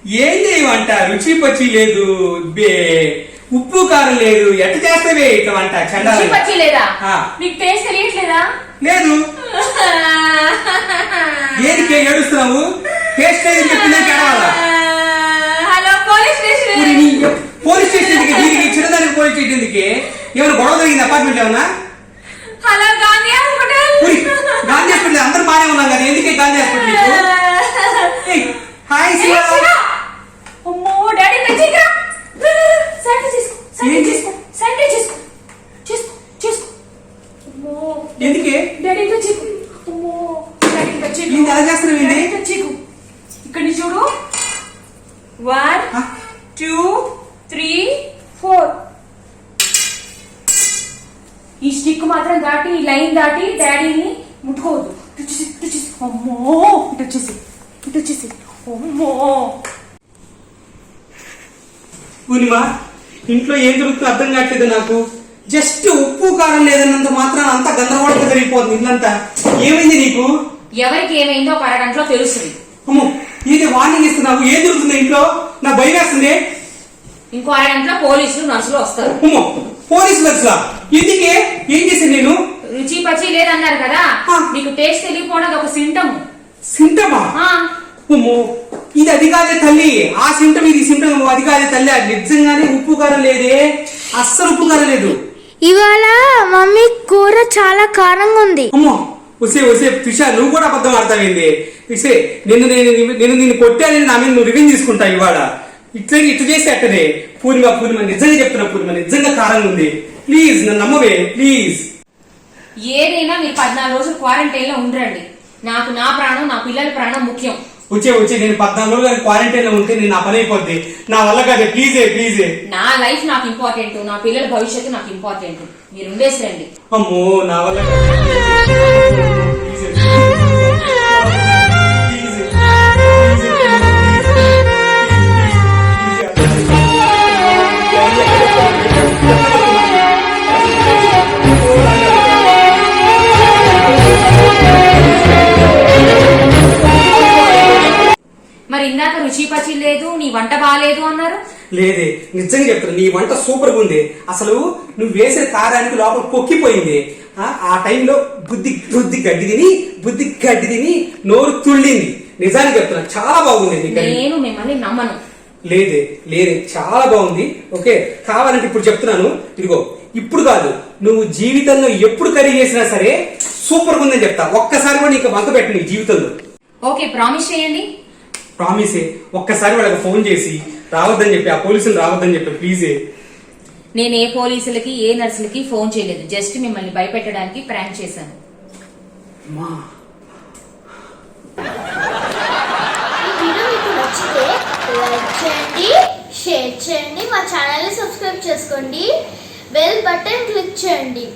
ఏం చేయమంట? రుచి పచ్చి లేదు, ఉప్పు కారం లేదు, ఎట్ట చేస్తావే ఇట్లా వంట? రుచి పచ్చి లేదా? నీకు టేస్ట్ తెలియట్లేదా? లేదు. దేనికి ఏడుస్తున్నావు? టేస్ట్ లేదు చెప్పిందే కేడాలా? Hello, police station. Police station దీనికి చిన్నదానికి పోలీస్ స్టేషన్ ఏమైనా గొడవ జరిగింది? అపార్ట్మెంట్ ఏమన్నా? Hello, Gandhi hospital. Gandhi hospital అందరూ బాగానే ఉన్నాం కదా, ఎందుకే గాంధీ హాస్పిటల్? హాయ్ శివ. అమ్మో డాడీ తెచ్చిరా. శానిటైజ్ చేసుకో, శానిటైజ్ చేసుకో, చేసుకో చేసుకో. అమ్మో ఎందుకే డాడీ తెచ్చికు. అమ్మో డాడీ తెచ్చికు. ఏంటి అలా చేస్తున్నావు? ఏంటి తెచ్చికు? ఇక్కడ చూడు. 1 2 3 4. ఈ స్టిక్ మాత్రం దాటి, ఈ లైన్ దాటి డాడీని ముట్టుకోవద్దు. అమ్మో ఇటు వచ్చేసి. అమ్మో పూర్ణిమా, ఇంట్లో ఏం జరుగుతుందో అర్థం కావట్లేదు నాకు. జస్ట్ ఉప్పు కారం లేదన్నంత మాత్రం అంతా గందరగోళంగా జరిగిపోతుంది ఇల్లంతా. ఏమైంది నీకు? ఎవరికి ఏమైందో ఒక అరగంటలో తెలుస్తుంది. అమ్మో, ఇది వార్నింగ్ ఇస్తున్నావు? ఏం జరుగుతుంది ఇంట్లో? నా భయం వేస్తుంది. ఇంకో అరగంటలో పోలీసులు నర్సులు వస్తారు. అమ్మో, పోలీసు నర్సులా? ఎందుకే? ఏం చేశాను నేను? రుచి పచ్చి లేదన్నారు కదా, నీకు టేస్ట్ తెలియకపోవడం ఒక సింటమ్. సింటమా? అమ్మో, ఇది అది కాదే తల్లి. ఆ సింటమ్ ఇది సింటమ్, అది కాదే తల్లి. నిజంగానే ఉప్పు కారం లేదే, అస్సలు ఉప్పు కారం లేదు. ఇవాళ మమ్మీ కూర చాలా కారంగా ఉంది. అమ్మో, వసే పిషా, నువ్వు కూడా అబద్ధం ఆడతావేంది? పిసే, నిన్ను కొట్టానని నా మీద నువ్వు రివెంజ్ తీసుకుంటావు ఇవాళ. ఇట్లా చేసి అట్టదే. పూర్ణిమ నిజంగా చెప్తున్నా, పూర్ణిమ నిజంగా కారంగా ఉంది. ప్లీజ్ నన్ను నమ్మవే, ప్లీజ్. ఏదైనా మీరు 14 రోజులు క్వారంటైన్ లో ఉండరండి. నాకు నా ప్రాణం, నా పిల్లల ప్రాణం ముఖ్యం. వచ్చే నేను 14 రోజులు క్వారంటైన్ లో ఉంటే నేను నా పని అయిపోద్ది. నా వల్ల కాదే, ప్లీజే. నా లైఫ్ నాకు ఇంపార్టెంట్, నా పిల్లల భవిష్యత్తు నాకు ఇంపార్టెంట్. మీరు ఉండేసి రండి. అమ్మో, నా వల్ల మరి ఇందాక రుచి పచ్చి లేదు, నీ వంట బాగాలేదు అన్నారు. లేదే, నిజంగా చెప్తున్నా, నీ వంట సూపర్ గా ఉంది. అసలు నువ్వు వేసిన కారానికి లోపల పొక్కిపోయింది. ఆ టైంలో బుద్ధి గడ్డి తిని నోరు తుళ్ళింది. నిజానికి చెప్తున్నా, చాలా బాగుంది. నేను మిమ్మల్ని నమ్మను. లేదే, చాలా బాగుంది. ఓకే, కావాలంటే ఇప్పుడు చెప్తున్నాను. ఇదిగో, ఇప్పుడు కాదు, నువ్వు జీవితంలో ఎప్పుడు కర్రీ చేసినా సరే సూపర్ గా ఉందని చెప్తా. ఒక్కసారి కూడా నీకు వంక పెట్టు నీ జీవితంలో. ఓకే, ప్రామిస్ చేయండి. ప్రామిసే. ఒక్కసారి వాళ్ళకి ఫోన్ చేసి రావద్దని చెప్పి, ఆ పోలీసులు రావద్దని చెప్పి ప్లీజే. నేను ఏ పోలీసులకి, ఏ నర్సులకి ఫోన్ చేయలేదు. జస్ట్ మిమ్మల్ని భయపెట్టడానికి ప్రాంక్ చేశాను. లైక్ చేయండి, షేర్ చేయండి, మా ఛానల్ ని సబ్స్క్రైబ్ చేసుకోండి, బెల్ బటన్ క్లిక్ చేయండి.